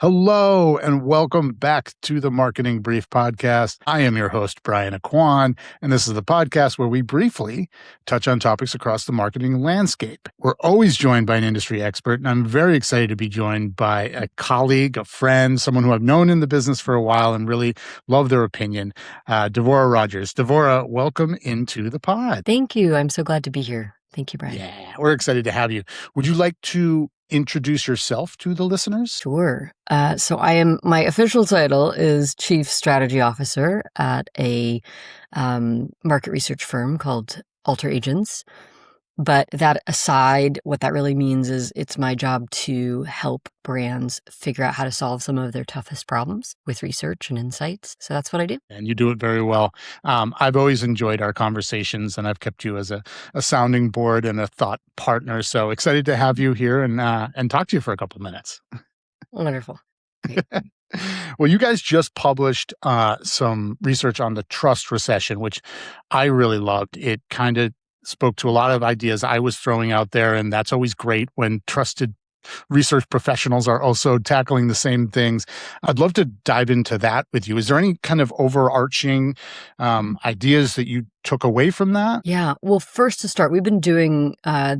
Hello and welcome back to the Marketing Brief Podcast. I am your host, Brian Aquan, and this is the podcast where we briefly touch on topics across the marketing landscape. We're always joined by an industry expert, and I'm very excited to be joined by a colleague, a friend, someone who I've known in the business for a while and really love their opinion, Devorah Rogers. Devorah, welcome into the pod. Thank you. I'm so glad to be here. Thank you, Brian. Yeah, we're excited to have you. Would you like to introduce yourself to the listeners? Sure. My official title is Chief Strategy Officer at a market research firm called Alter Agents. But that aside, what that really means is it's my job to help brands figure out how to solve some of their toughest problems with research and insights. So that's what I do. And you do it very well. I've always enjoyed our conversations, and I've kept you as a sounding board and a thought partner. So excited to have you here and talk to you for a couple of minutes. Wonderful. Well, you guys just published some research on the trust recession, which I really loved. It kind of spoke to a lot of ideas I was throwing out there, and that's always great when trusted research professionals are also tackling the same things. I'd love to dive into that with you. Is there any kind of overarching ideas that you took away from that? Yeah. Well, first to start, we've been doing a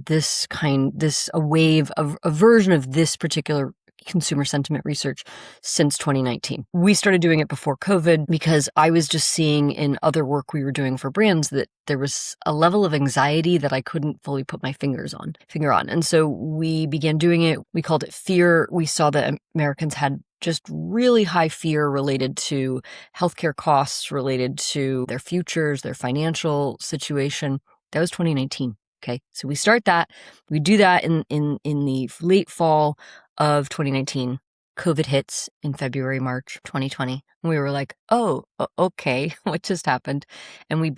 version of this particular consumer sentiment research since 2019. We started doing it before COVID because I was just seeing in other work we were doing for brands that there was a level of anxiety that I couldn't fully put my finger on. And so we began doing it. We called it fear. We saw that Americans had just really high fear related to healthcare costs, related to their futures, their financial situation. That was 2019. Okay. So we start that. We do that in the late fall of 2019. COVID hits in February, March 2020. And we were like, oh, okay, what just happened? And we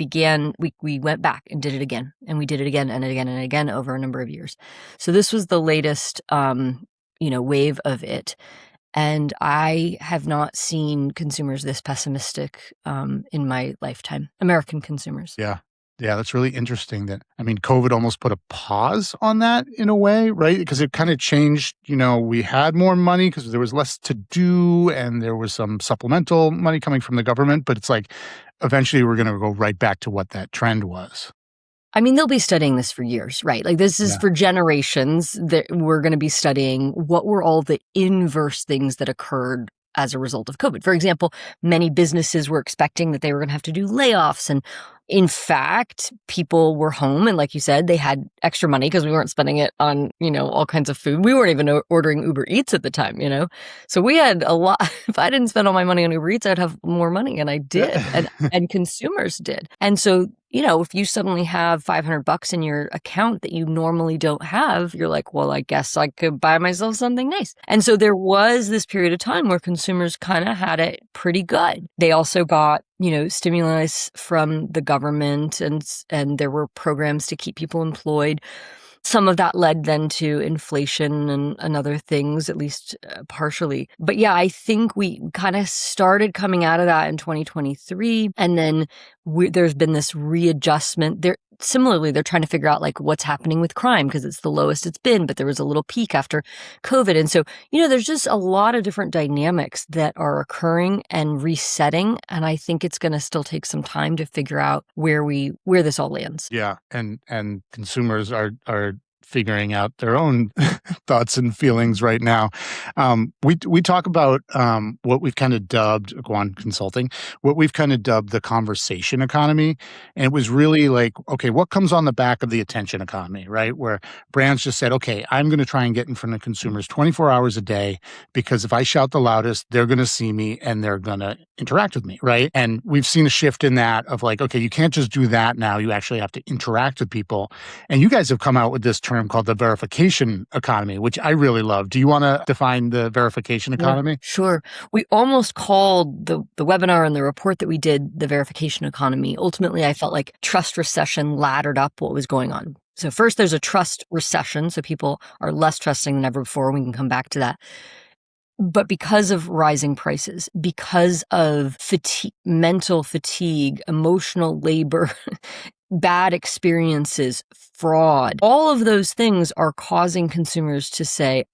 went back and did it again. And we did it again and again and again over a number of years. So this was the latest, wave of it. And I have not seen consumers this pessimistic in my lifetime, American consumers. Yeah, that's really interesting COVID almost put a pause on that in a way, right? Because it kind of changed, we had more money because there was less to do and there was some supplemental money coming from the government, but it's like eventually we're going to go right back to what that trend was. I mean, they'll be studying this for years, right? Like this is for generations that we're going to be studying what were all the inverse things that occurred as a result of COVID. For example, many businesses were expecting that they were going to have to do layoffs. And in fact, people were home. And like you said, they had extra money because we weren't spending it on, all kinds of food. We weren't even ordering Uber Eats at the time, So we had a lot. If I didn't spend all my money on Uber Eats, I'd have more money. And I did. And consumers did. And so, if you suddenly have $500 in your account that you normally don't have, you're like, well, I guess I could buy myself something nice. And so there was this period of time where consumers kind of had it pretty good. They also got, stimulus from the government and there were programs to keep people employed. Some of that led then to inflation and other things, at least partially. But yeah, I think we kind of started coming out of that in 2023. And then there's been this readjustment. Similarly, they're trying to figure out like what's happening with crime because it's the lowest it's been, but there was a little peak after COVID. And so, there's just a lot of different dynamics that are occurring and resetting. And I think it's going to still take some time to figure out where this all lands. Yeah. And consumers are figuring out their own thoughts and feelings right now. We talk about what we've kind of dubbed, Guan Consulting, what we've kind of dubbed the conversation economy. And it was really like, okay, what comes on the back of the attention economy, right? Where brands just said, okay, I'm going to try and get in front of consumers 24 hours a day because if I shout the loudest, they're going to see me and they're going to interact with me, right? And we've seen a shift in that of like, okay, you can't just do that now. You actually have to interact with people. And you guys have come out with this term called the verification economy, which I really love. Do you want to define the verification economy? Yeah, sure. We almost called the webinar and the report that we did the verification economy. Ultimately, I felt like trust recession laddered up what was going on. So first, there's a trust recession. So people are less trusting than ever before. We can come back to that. But because of rising prices, because of mental fatigue, emotional labor, bad experiences, fraud, all of those things are causing consumers to say,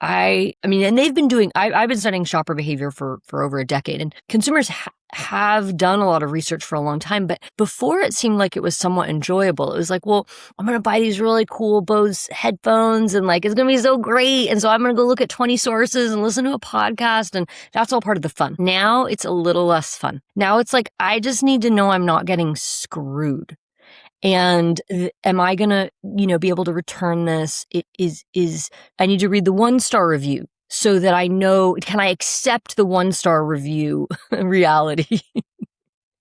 I mean, and they've been doing, I've been studying shopper behavior for over a decade, and consumers have done a lot of research for a long time, but before it seemed like it was somewhat enjoyable. It was like, well, I'm going to buy these really cool Bose headphones and like, it's going to be so great. And so I'm going to go look at 20 sources and listen to a podcast. And that's all part of the fun. Now it's a little less fun. Now it's like, I just need to know I'm not getting screwed. And am I going to, be able to return this? It is I need to read the 1-star review so that I know, can I accept the 1-star review reality?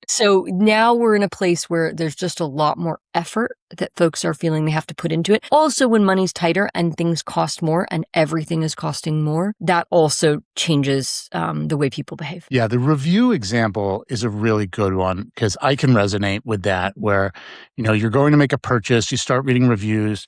So now we're in a place where there's just a lot more effort that folks are feeling they have to put into it. Also, when money's tighter and things cost more and everything is costing more, that also changes the way people behave. Yeah, the review example is a really good one because I can resonate with that where, you're going to make a purchase, you start reading reviews.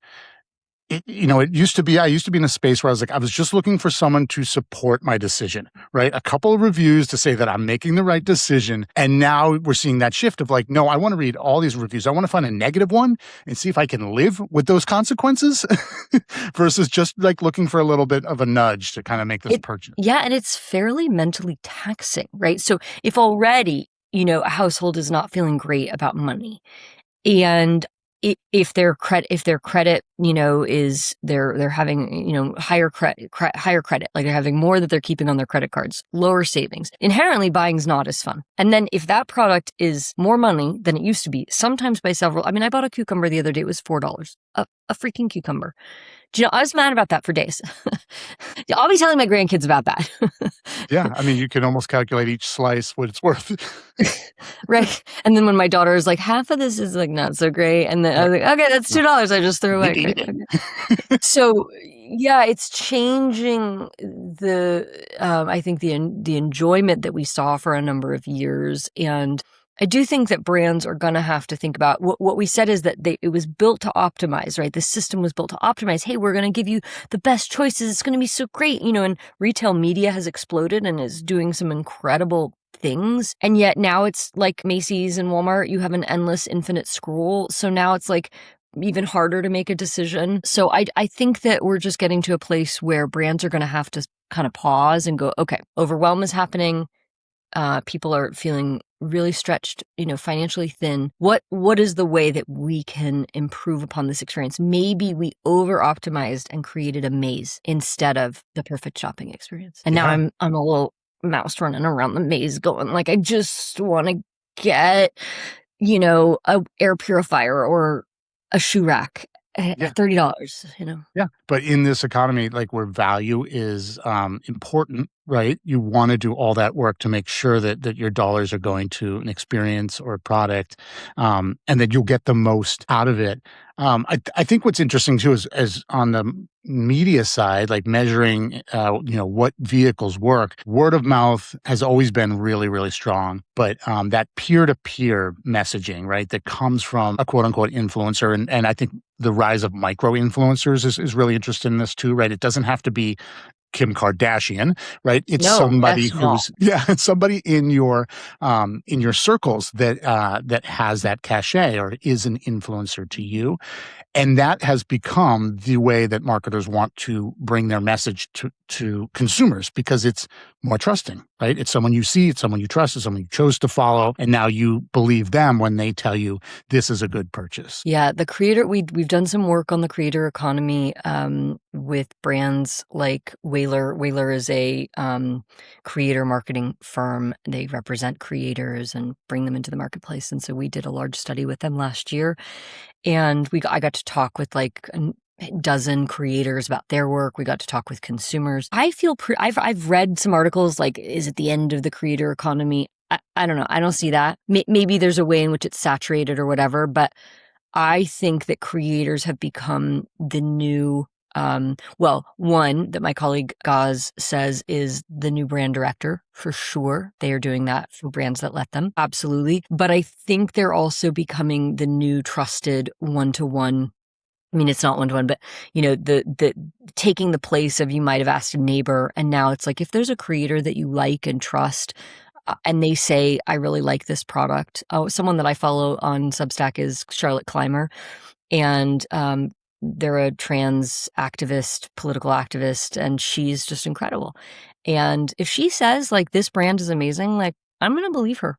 It used to be, I used to be in a space where I was just looking for someone to support my decision, right? A couple of reviews to say that I'm making the right decision. And now we're seeing that shift of like, no, I want to read all these reviews. I want to find a negative one and see if I can live with those consequences versus just like looking for a little bit of a nudge to kind of make this purchase. Yeah. And it's fairly mentally taxing, right? So if already, a household is not feeling great about money, and if their credit, is they're having, higher credit, like they're having more that they're keeping on their credit cards, lower savings, inherently buying's not as fun. And then if that product is more money than it used to be, sometimes by several, I bought a cucumber the other day, it was $4, a freaking cucumber. Do I was mad about that for days. I'll be telling my grandkids about that. Yeah. You can almost calculate each slice what it's worth. Right. And then when my daughter is like, half of this is like not so great. And then I was like, okay, that's $2 I just threw away. Great. Okay. So yeah, it's changing I think the enjoyment that we saw for a number of years. And I do think that brands are going to have to think about what we said is that it was built to optimize, right? The system was built to optimize. Hey, we're going to give you the best choices. It's going to be so great. And retail media has exploded and is doing some incredible things. And yet now it's like Macy's and Walmart, you have an endless infinite scroll. So now it's like even harder to make a decision. So I think that we're just getting to a place where brands are going to have to kind of pause and go, okay, overwhelm is happening. People are feeling really stretched, financially thin. What is the way that we can improve upon this experience? Maybe we over-optimized and created a maze instead of the perfect shopping experience. And now I'm a little mouse running around the maze going like, I just want to get, a air purifier or a shoe rack at $30, Yeah. But in this economy, like where value is important, right? You want to do all that work to make sure that your dollars are going to an experience or a product, and that you'll get the most out of it. I think what's interesting too is on the media side, like measuring, what vehicles work. Word of mouth has always been really, really strong, but that peer-to-peer messaging, right, that comes from a quote unquote influencer, and I think the rise of micro influencers is really interested in this too, right? It doesn't have to be Kim Kardashian, right? It's somebody who's it's somebody in your circles that has that cachet or is an influencer to you. And that has become the way that marketers want to bring their message to consumers because it's more trusting, right? It's someone you see, it's someone you trust, it's someone you chose to follow, and now you believe them when they tell you this is a good purchase. Yeah, the creator, we've done some work on the creator economy with brands like Whaler. Whaler is a creator marketing firm. They represent creators and bring them into the marketplace. And so we did a large study with them last year. And I got to talk with like a dozen creators about their work. We got to talk with consumers. I feel I've read some articles like, is it the end of the creator economy? I don't know. I don't see that. Maybe there's a way in which it's saturated or whatever, but I think that creators have become the new, one that my colleague Gaz says is the new brand director for sure. They are doing that for brands that let them. Absolutely. But I think they're also becoming the new trusted one-to-one. I mean, it's not one-to-one, but the taking the place of, you might have asked a neighbor, and now it's like, if there's a creator that you like and trust, and they say, I really like this product. Oh, someone that I follow on Substack is Charlotte Clymer. And they're a trans activist, political activist, and she's just incredible. And if she says like this brand is amazing, like I'm going to believe her.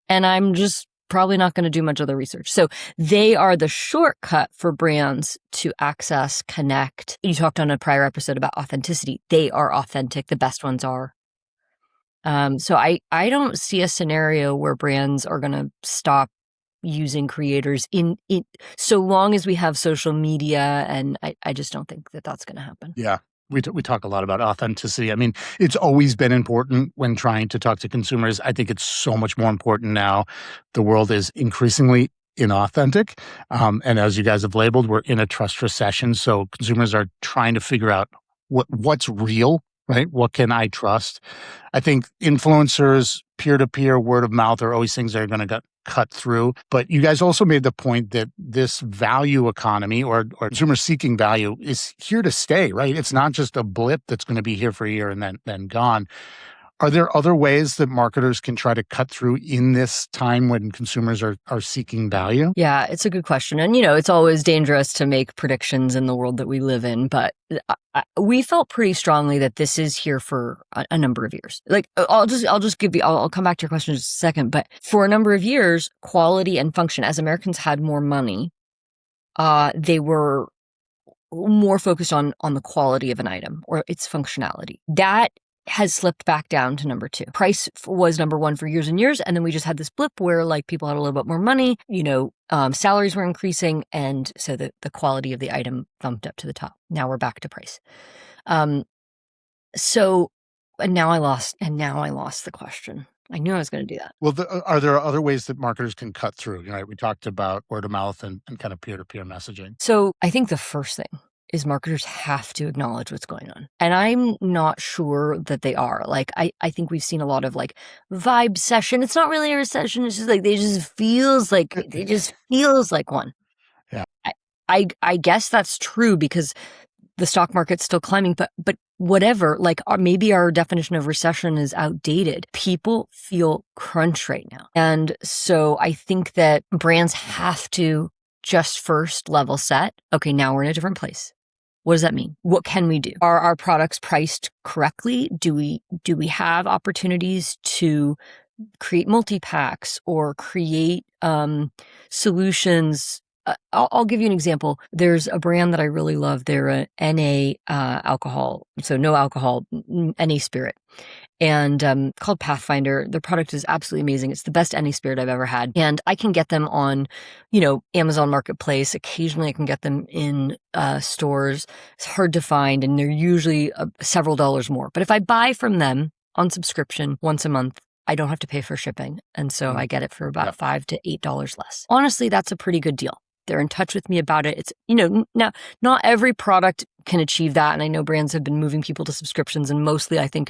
And I'm just probably not going to do much other research. So they are the shortcut for brands to access, connect. You talked on a prior episode about authenticity. They are authentic. The best ones are. So I don't see a scenario where brands are going to stop using creators in so long as we have social media, and I just don't think that that's going to happen. Yeah. We talk a lot about authenticity. I mean, it's always been important when trying to talk to consumers. I think it's so much more important now. The world is increasingly inauthentic. And as you guys have labeled, we're in a trust recession. So consumers are trying to figure out what's real, right? What can I trust? I think influencers, peer-to-peer, word of mouth are always things that are going to get cut through. But you guys also made the point that this value economy or consumer seeking value is here to stay, right? It's not just a blip that's going to be here for a year and then gone. Are there other ways that marketers can try to cut through in this time when consumers are seeking value? Yeah, it's a good question. And, it's always dangerous to make predictions in the world that we live in. But we felt pretty strongly that this is here for a number of years. Like, I'll just give you, I'll come back to your question in just a second. But for a number of years, quality and function, as Americans had more money, they were more focused on the quality of an item or its functionality. That has slipped back down to number 2. Price was number 1 for years and years. And then we just had this blip where like people had a little bit more money, salaries were increasing. And so the quality of the item thumped up to the top. Now we're back to price. And now I lost the question. I knew I was going to do that. Well, are there other ways that marketers can cut through? Right? We talked about word of mouth and kind of peer-to-peer messaging. So I think the first thing is marketers have to acknowledge what's going on. And I'm not sure that they are. Like, I think we've seen a lot of like vibe session. It's not really a recession. It's just like, it just feels like one. Yeah. I guess that's true because the stock market's still climbing, but whatever, like maybe our definition of recession is outdated. People feel crunch right now. And so I think that brands have to just first level set. Okay, now we're in a different place. What does that mean? What can we do? Are our products priced correctly? Do we have opportunities to create multi-packs or create solutions? I'll give you an example. There's a brand that I really love. They're a NA alcohol, so no alcohol, NA spirit, and called Pathfinder. Their product is absolutely amazing. It's the best NA spirit I've ever had. And I can get them on, Amazon Marketplace. Occasionally I can get them in stores. It's hard to find, and they're usually several dollars more. But if I buy from them on subscription once a month, I don't have to pay for shipping. And so I get it for about $5 to $8 less. Honestly, that's a pretty good deal. They're in touch with me about it. It's, now not every product can achieve that. And I know brands have been moving people to subscriptions, and mostly I think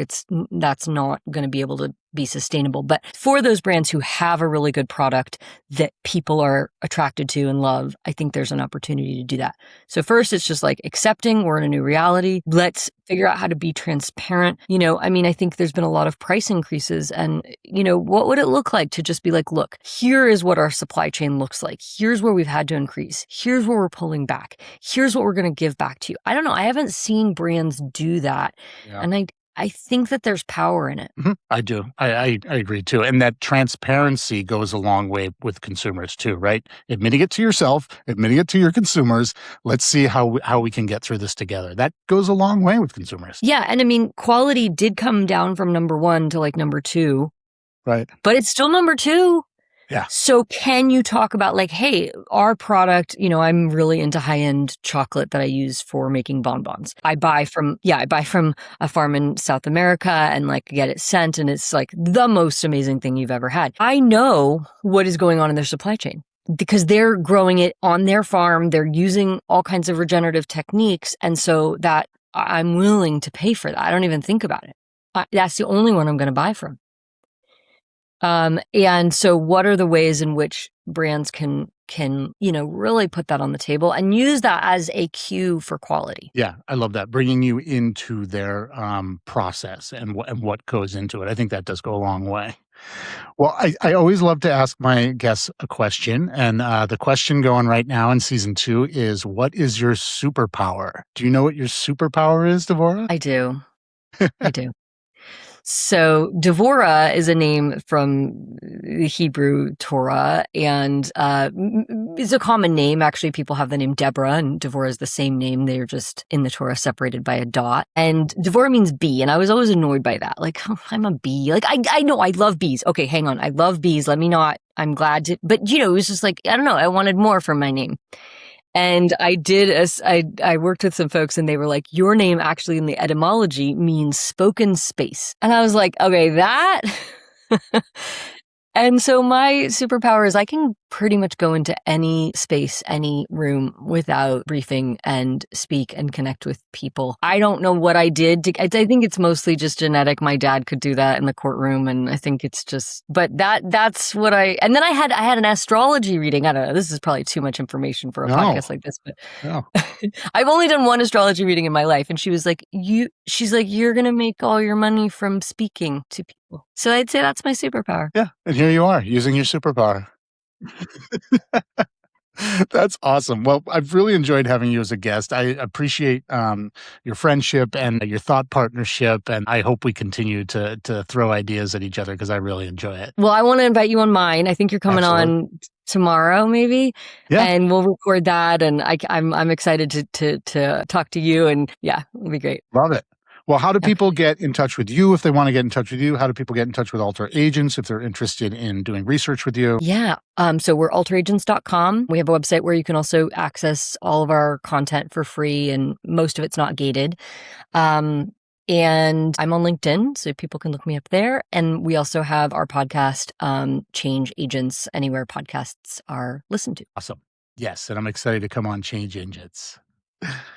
that's not going to be able to be sustainable. But for those brands who have a really good product that people are attracted to and love, I think there's an opportunity to do that. So first, it's just like accepting we're in a new reality. Let's figure out how to be transparent. I think there's been a lot of price increases, and, what would it look like to just be like, look, here is what our supply chain looks like. Here's where we've had to increase. Here's where we're pulling back. Here's what we're going to give back to you. I don't know. I haven't seen brands do that. Yeah. And I think that there's power in it. Mm-hmm. I do. I agree too. And that transparency goes a long way with consumers too, right? Admitting it to yourself, admitting it to your consumers. Let's see how we can get through this together. That goes a long way with consumers. Yeah. And quality did come down from number 1 to like number 2. Right. But it's still number 2. Yeah. So can you talk about like, hey, our product, I'm really into high-end chocolate that I use for making bonbons. I buy from a farm in South America and like get it sent, and it's like the most amazing thing you've ever had. I know what is going on in their supply chain because they're growing it on their farm. They're using all kinds of regenerative techniques. And so that I'm willing to pay for that. I don't even think about it. That's the only one I'm going to buy from. And so what are the ways in which brands can really put that on the table and use that as a cue for quality? Yeah, I love that. Bringing you into their process and what goes into it. I think that does go a long way. Well, I always love to ask my guests a question. And the question going right now in season 2 is, what is your superpower? Do you know what your superpower is, Devora? I do. I do. So Devora is a name from the Hebrew Torah, and it's a common name. Actually, people have the name Deborah, and Devora is the same name. They're just in the Torah separated by a dot. And Devora means bee, and I was always annoyed by that. Like, oh, I'm a bee. Like, I know I love bees. Okay, hang on. I love bees. Let me not. I'm glad to. But, it was just like, I don't know. I wanted more from my name. And I worked with some folks and they were like, your name actually in the etymology means spoken space. And I was like, okay, that. And so my superpower is I can pretty much go into any space, any room without briefing and speak and connect with people. I don't know what I did. I think it's mostly just genetic. My dad could do that in the courtroom, and I think it's just. But that's what I. And then I had an astrology reading. I don't know. This is probably too much information for a podcast like this, but No. I've only done one astrology reading in my life, and she was like, She's like, you're gonna make all your money from speaking to people. So I'd say that's my superpower. Yeah. And here you are using your superpower. That's awesome. Well, I've really enjoyed having you as a guest. I appreciate your friendship and your thought partnership, and I hope we continue to throw ideas at each other because I really enjoy it. Well, I want to invite you on mine. I think you're coming Absolutely. on tomorrow, maybe, Yeah, and we'll record that. And I'm excited to talk to you. And yeah, it'll be great. love it. Well, how do Yeah. people get in touch with you if they want to get in touch with you? How do people get in touch with Alter Agents if they're interested in doing research with you? Yeah. So we're alteragents.com. We have a website where you can also access all of our content for free, and most of it's not gated. And I'm on LinkedIn, so people can look me up there. And we also have our podcast, Change Agents, anywhere podcasts are listened to. Awesome. Yes, and I'm excited to come on Change Agents.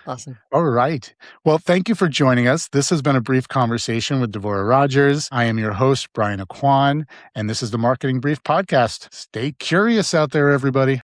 Awesome. All right. Well, thank you for joining us. This has been a brief conversation with Devorah Rogers. I am your host, Brian Aquan, and this is the Marketing Brief Podcast. Stay curious out there, everybody.